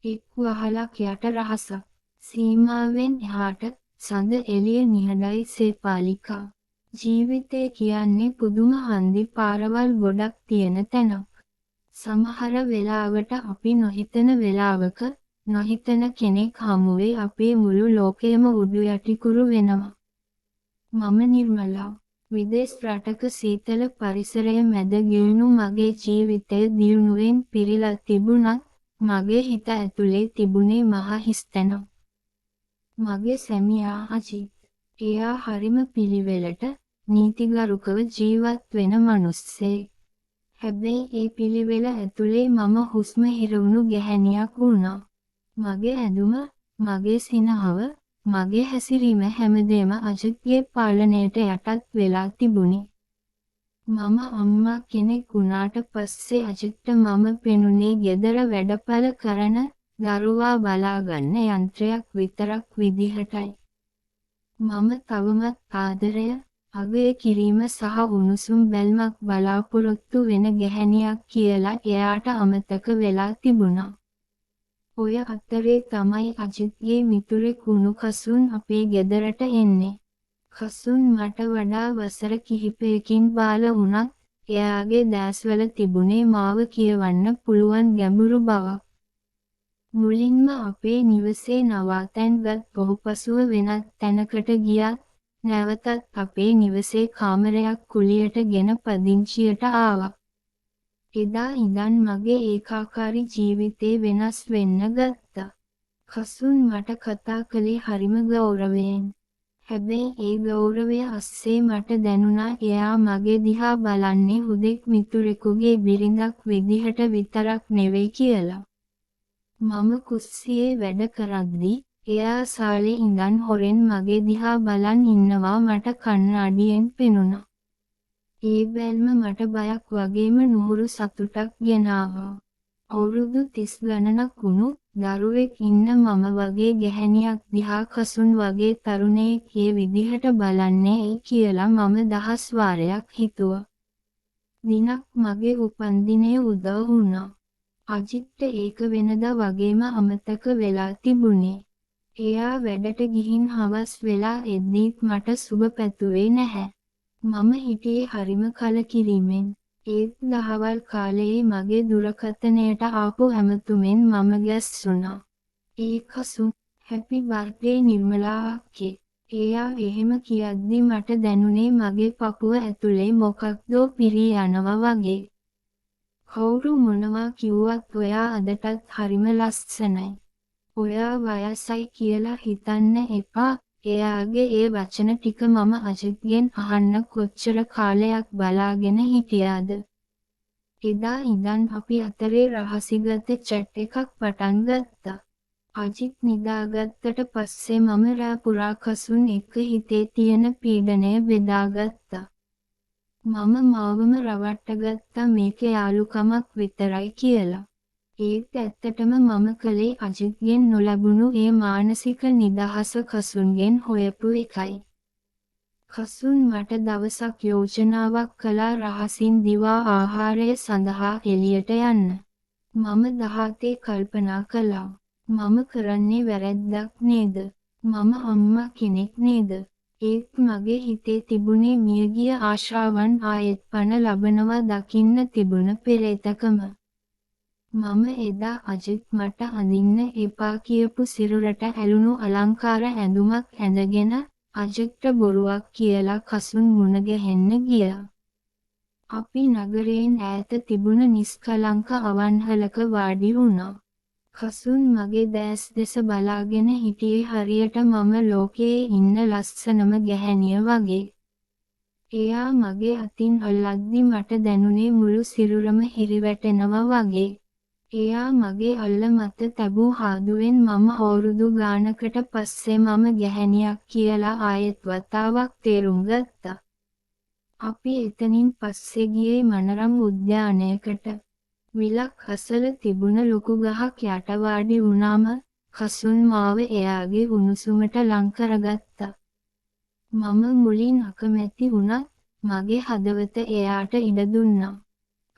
එක් වහලක් යට රහසක්. සීමාවෙන් එහාට සඳ එළිය නිහඬයි සේපාලිකා. ජීවිතය කියන්නේ පුදුම හන්දි පාරවල් ගොඩක් තියෙන තැනක්. සමහර වෙලාවට අපි නොහිතන වෙලාවක නොහිතන කෙනෙක් හමුවේ අපේ මුළු ලෝකයම උඩු යටිකුරු වෙනවා. මම නිර්මලා. විදේශ රටක සීතල පරිසරය මැද ගියුණු මගේ ජීවිතය දියුණුවෙන් පිරීලා තිබුණත් මගේ හිත ඇතුලේ තිබුණේ මහ හිස් තැනක්. මගේ සැමියා අජිත්. එයා හරිම පිළිවෙලට නීතිගරුකව ජීවත් වෙන මිනිස්සෙක්. හැබැයි ඒ පිළිවෙල ඇතුලේ මම හුස්ම හිරවුණු ගැහැණියක් වුණා. මගේ ඇඳුම, මගේ සිනහව, මගේ හැසිරීම හැමදේම අජිත්ගේ පාලනයට යටත් වෙලා තිබුණේ. මම අම්මා කෙනෙක් වුණාට පස්සේ අජිත්ට මම පෙනුනේ ගෙදර වැඩපළ කරන දරුවා බලාගන්න යන්ත්‍රයක් විතරක් විදිහටයි. මම තවමත් ආදරය, අගය කිරීම සහ උණුසුම් බැල්මක් බලාපොරොත්තු වෙන ගැහැණියක් කියලා එයාට අමතක වෙලා තිබුණා. ඔය අතරේ තමයි අජිත්ගේ මිතුරෙක් වුණු කසුන් අපේ ගෙදරට එන්නේ. කසුන් මට වඩා වසර කිහිපයකින් බාල වුණත් එයාගේ දැස්වල තිබුණේ මාව කියවන්න පුළුවන් ගැඹුරු බවක්. මුලින්ම අපේ නිවසේ නවාතැන්ගත් පහුපසුව වෙනත් තැනකට ගියත් නැවතත් අපේ නිවසේ කාමරයක් කුලියට ගෙන පදිංචියට ආවා. එදා ඉඳන් මගේ ඒකාකාරී ජීවිතේ වෙනස් වෙන්න ගත්තා. කසුන් මට කතා කළේ හරිම ගෞරවයෙන්. හැබැයි ඒ ගෞරවය අස්සේ මට දැනුණා එයා මගේ දිහා බලන්නේ හුදෙක් මිතුරෙකුගේ බිරිඳක් විදිහට විතරක් නෙවෙයි කියලා. මම කුස්සියේ වැඩ කරද්දී එයා සාලේ ඉඳන් හොරෙන් මගේ දිහා බලන් ඉන්නවා මට කණ්ණාඩියෙන් පෙනුණා. ඒ බැල්ම මට බයක් වගේම නුහුරු සතුටක් ගෙනාවා. අවුරුදු 30 ගණනක් වුණු දරුවෙක් ඉන්න මම වගේ ගැහැණියක් දිහා කසුන් වගේ තරුණයෙක් ඒ විදිහට බලන්නේ ඇයි කියලා මම දහස් වාරයක් හිතුවා. දිනක් මගේ උපන්දිනය උදා වුණා. අජිත්ට ඒක වෙනදා වගේම අමතක වෙලා තිබුණේ. එයා වැඩට ගිහින් හවස් වෙලා එද්දීත් මට සුබ පැතුවේ නැහැ. මම හිටියේ හරිම කලකිරීමෙන්. ඒත් දහවල් කාලයේ මගේ දුරකථනයට ආපු ඇමතුමෙන් මම ගැස්සුණා. ඒ කසුන් හැපි බර්ත්ඩේ නිර්මලා අක්කේ. එයා එහෙම කියද්දි මට දැනුනේ මගේ පපුව ඇතුලේ මොකක්දෝ පිරී යනවා වගේ. කවුරු මොනවා කිව්වත් ඔයා අදටත් හරිම ලස්සනයි. ඔයා වයසයි කියලා හිතන්න එපා. එයාගේ ඒ වචන ටික මම අජිත්ගෙන් අහන්න කොච්චර කාලයක් බලාගෙන හිටියාද. එදා ඉඳන් අපි අතරේ රහසිගත චැට් එකක් පටන් ගත්තා. අජිත් නිදාගත්තට පස්සේ මම රෑ පුරා කසුන් එක්ක හිතේ තියෙන පීඩනය බෙදාගත්තා. මම මාවම රවට්ටගත්තා මේක යාළුකමක් විතරයි කියලා. ඒත් ඇත්තටම මම කලේ අජිත්ගෙන් නොලැබුණු ඒ මානසික නිදහස කසුන්ගෙන් හොයපු එකයි. කසුන් මට දවසක් යෝජනාවක් කළා රහසින් දිවා ආහාරය සඳහා එළියට යන්න. මම දහතේ කල්පනා කළා. මම කරන්නේ වැරැද්දක් නේද? මම අම්මා කෙනෙක් නේද? ඒත් මගේ හිතේ තිබුණේ මියගිය ආශාවන් ආයෙත් පණ ලබනවා දකින්න තිබුණ පෙරේතකම. මම එදා අජිත් මට අඳින්න එපා කියපු සිරුරට ඇලුණු අලංකාර ඇඳුමක් ඇඳගෙන අජිත්ට බොරුවක් කියලා කසුන් මුණ ගැහෙන්න ගියා. අපි නගරයෙන් ඈත තිබුණ නිස්කලංක අවන්හලක වාඩි වුණා. කසුන් මගේ දැස් දෙස බලාගෙන හිටියේ හරියට මම ලෝකයේ ඉන්න ලස්සනම ගැහැණිය වගේ. එයා මගේ අතින් අල්ලද්දි මට දැනුනේ මුළු සිරුරම හිරිවැටෙනවා වගේ. එයා මගේ අල්ල මත තැබූ හාදුවෙන් මම අවුරුදු ගානකට පස්සේ මම ගැහැණියක් කියලා ආයෙත් වතාවක් තේරුම් ගත්තා. අපි එතනින් පස්සේ ගියේ මනරම් උද්‍යානයකට. විලක් අසල තිබුණ ලොකු ගහක් යට වාඩි වුණාම කසුන් මාව එයාගේ උණුසුමට ලං කරගත්තා. මම මුලින් අකමැති වුණත් මගේ හදවත එයාට ඉඩ දුන්නා.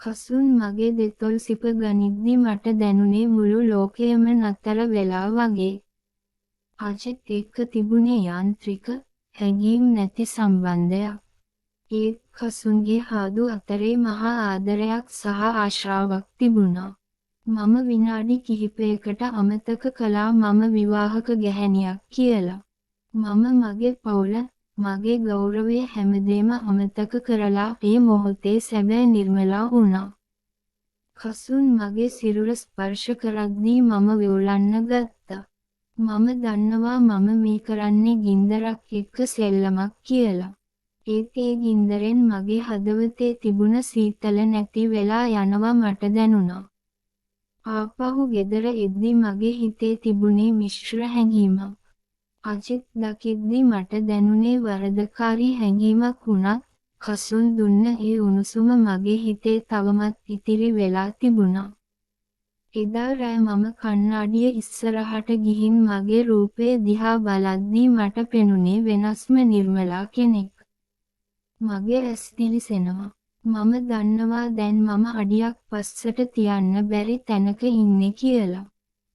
කසුන් මගේ දෙතොල් සිප ගනිද්දි මට දැනුනේ මුළු ලෝකයම නතර වෙලා වගේ. අජිත් එක්ක තිබුණේ යාන්ත්‍රික, හැඟීම් නැති සම්බන්ධයක්. ඒත් කසුන්ගේ හාදු අතරේ මහා ආදරයක් සහ ආශාවක් තිබුණා. මම විනාඩි කිහිපයකට අමතක කළා මම විවාහක ගැහැණියක් කියලා. මම මගේ පවුල, මගේ ගෞරවය හැමදේම අමතක කරලා ඒ මොහොතේ සැබෑ නිර්මලා වුණා. කසුන් මගේ සිරුර ස්පර්ශ කරද්දී මම වෙවුලන්න ගත්තා. මම දන්නවා මම මේ කරන්නේ ගින්දරක් එක්ක සෙල්ලමක් කියලා. ඒත් ඒ ගින්දරෙන් මගේ හදවතේ තිබුණ සීතල නැති වෙලා යනවා මට දැනුණා. ආපහු ගෙදර එද්දි මගේ හිතේ තිබුණේ මිශ්‍ර හැඟීමක්. අජිත් දකිද්දි මට දැනුනේ වරදකාරී හැඟීමක් වුණත් කසුන් දුන්න ඒ උණුසුම මගේ හිතේ තවමත් ඉතිරි වෙලා තිබුණා. එදා රෑ මම කණ්ණාඩිය ඉස්සරහට ගිහින් මගේ රූපේ දිහා බලද්දී මට පෙනුනේ වෙනස්ම නිර්මලා කෙනෙක්. මගේ ඇස් දිලිසෙනවා. මම දන්නවා දැන් මම අඩියක් පස්සට තියන්න බැරි තැනක ඉන්නේ කියලා.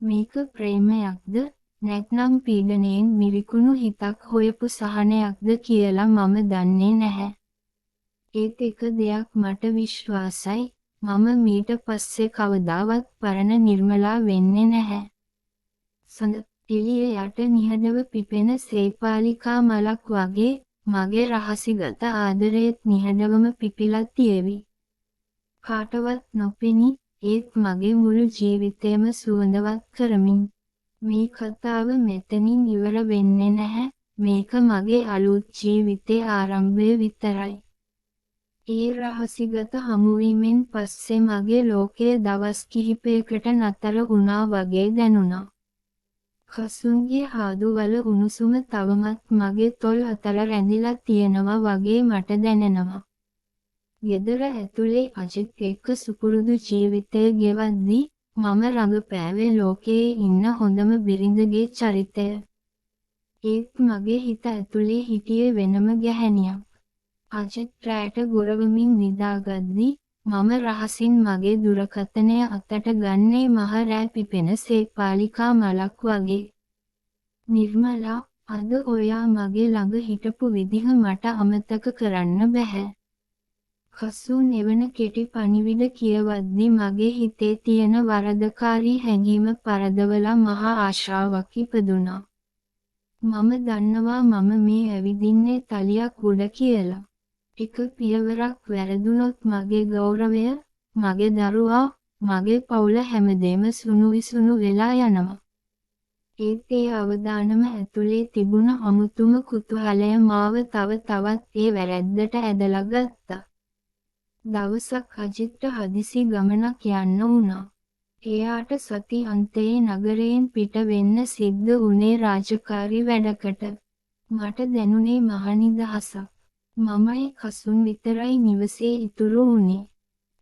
මේක ප්‍රේමයක්ද නැත්නම් පීඩනයෙන් මිරිකුණු හිතක් හොයපු සහනයක්ද කියලා මම දන්නේ නැහැ. ඒත් එක දෙයක් මට විශ්වාසයි, මම මීට පස්සේ කවදාවත් පරණ නිර්මලා වෙන්නේ නැහැ. සඳ එළිය යට නිහඬව පිපෙන සේපාලිකා මලක් වගේ මගේ රහසිගත ආදරයත් නිහඬවම පිපිලා තියෙවි. කාටවත් නොපෙනී ඒත් මගේ මුළු ජීවිතේම සුවඳවත් කරමින්. මේ කතාව මෙතනින් ඉවර වෙන්නේ නැහැ. මේක මගේ අලුත් ජීවිතේ ආරම්භය විතරයි. ඒ රහසිගත හමුවීමෙන් පස්සේ මගේ ලෝකයේ දවස් කිහිපයකට නතර වුණා වගේ දැනුණා. කසුන්ගේ හාදුවල උණුසුම තවමත් මගේ තොල් අතර රැඳිලා තියෙනවා වගේ මට දැනෙනවා. ගෙදර ඇතුලේ අජිත් එක්ක සුපුරුදු ජීවිතය ගෙවද්දී මම රඟපෑවේ ලෝකයේ ඉන්න හොඳම බිරිඳගේ චරිතය. ඒත් මගේ හිත ඇතුලේ හිටියේ වෙනම ගැහැණියක්. අජිත් රැට ගොරවමින් නිදාගද්දී මම රහසින් මගේ දුරකථනය අතට ගන්නේ මහ රෑ පිපෙන සේපාලිකා මලක් වගේ. නිර්මලා, අද ඔයා මගේ ළඟ හිටපු විදිහ මට අමතක කරන්න බැහැ. කසුන් එවන කෙටි පණිවිඩ කියවද්දී මගේ හිතේ තියෙන වරදකාරී හැඟීම පරදවලා මහා ආශාවක් ඉපදුණා. මම දන්නවා මම මේ ඇවිදින්නේ තලියක් උඩ කියලා. එක පියවරක් වැරදුනොත් මගේ ගෞරවය, මගේ දරුවා, මගේ පවුල හැමදේම සුණු විසුණු වෙලා යනවා. ඒත් ඒ අවදානම ඇතුලේ තිබුණ අමුතුම කුතුහලය මාව තව තවත් ඒ වැරැද්දට ඇදලා ගත්තා. දවසක් අජිත්ට හදිසි ගමනක් යන්න වුණා. එයාට සති අන්තයේ නගරයෙන් පිට වෙන්න සිද්ධ වුණේ රාජකාරී වැඩකට. මට දැනුනේ මහනිදහසක්. මමයි කසුන් විතරයි නිවසේ ඉතුරු වුණේ.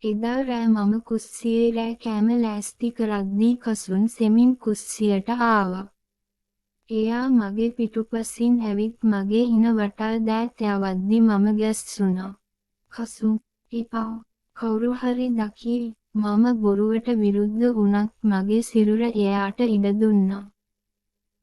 එදා රෑ මම කුස්සියේ රෑ කෑම ලෑස්ති කරද්දී කසුන් සෙමින් කුස්සියට ආවා. එයා මගේ පිටුපසින් ඇවිත් මගේ ඉන වටා දෑත් යවද්දී මම ගැස්සුණා. කසුන්, එපා. කවුරු හරි දකී. මම බොරුවට විරුද්ධ වුණත් මගේ සිරුර එයාට ඉඩ දුන්නා.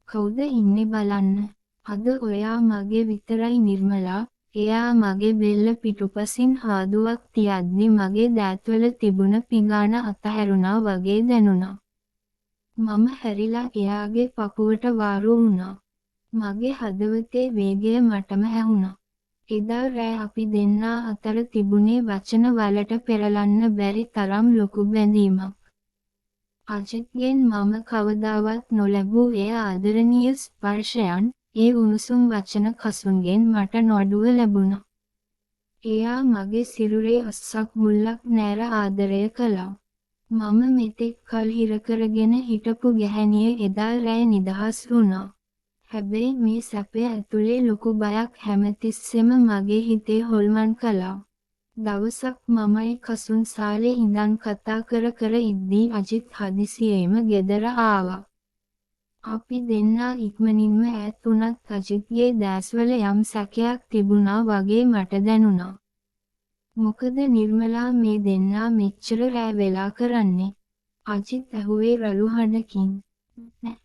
කවුද ඉන්නේ බලන්න. අද ඔයා මගේ විතරයි නිර්මලා. එයා මගේ බෙල්ල පිටුපසින් හාදුවක් තියද්දි මගේ දෑත්වල තිබුණ පිඟාන අතහැරුණා වගේ දැනුණා. මම හැරිලා එයාගේ පපුවට වාරු වුණා. මගේ හදවතේ වේගය මටම ඇහුණා. එදා රෑ අපි දෙන්නා අතර තිබුණේ වචන වලට පෙරලන්න බැරි තරම් ලොකු බැඳීමක්. අජිත්ගෙන් මම කවදාවත් නොලැබූ ඒ ආදරණීය ස්පර්ශයන්, ඒ උණුසුම් වචන කසුන්ගෙන් මට නොඅඩුව ලැබුණා. එයා මගේ සිරුරේ අස්සක් මුල්ලක් නැර ආදරය කළා. මම මෙතෙක් කල් හිර කරගෙන හිටපු ගැහැණිය එදා රෑ නිදහස් වුණා. හැබැයි මේ සැපය ඇතුලේ ලොකු බයක් හැමතිස්සෙම මගේ හිතේ හොල්මන් කළා. දවසක් මමයි කසුන් සාලේ ඉඳන් කතා කර ඉද්දී අජිත් හදිසියෙම ගෙදර ආවා. අපි දෙන්නා ඉක්මනින්ම ඈත් වුණත් අජිත්ගේ දැස්වල යම් සැකයක් තිබුණා වගේ මට දැනුණා. මොකද නිර්මලා මේ දෙන්නා මෙච්චර රෑ වෙලා කරන්නේ? අජිත් ඇහුවේ රළු හඬකින්. "නෑ.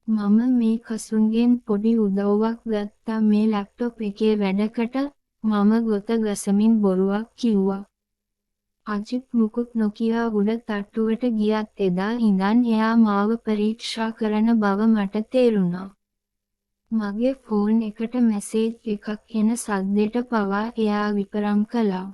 මම මේ කසුන්ගෙන් පොඩි උදව්වක් ගත්තා මේ ලැප්ටොප් එකේ වැඩකට." මම ගොත ගසමින් බොරුවක් කිව්වා. අජිත් මුකුත් නොකියා උඩ තට්ටුවට ගියත් එදා ඉඳන් එයා මාව පරීක්ෂා කරන බව මට තේරුණා. මගේ ෆෝන් එකට මැසේජ් එකක් එන සද්දෙට පවා එයා විපරම් කළා.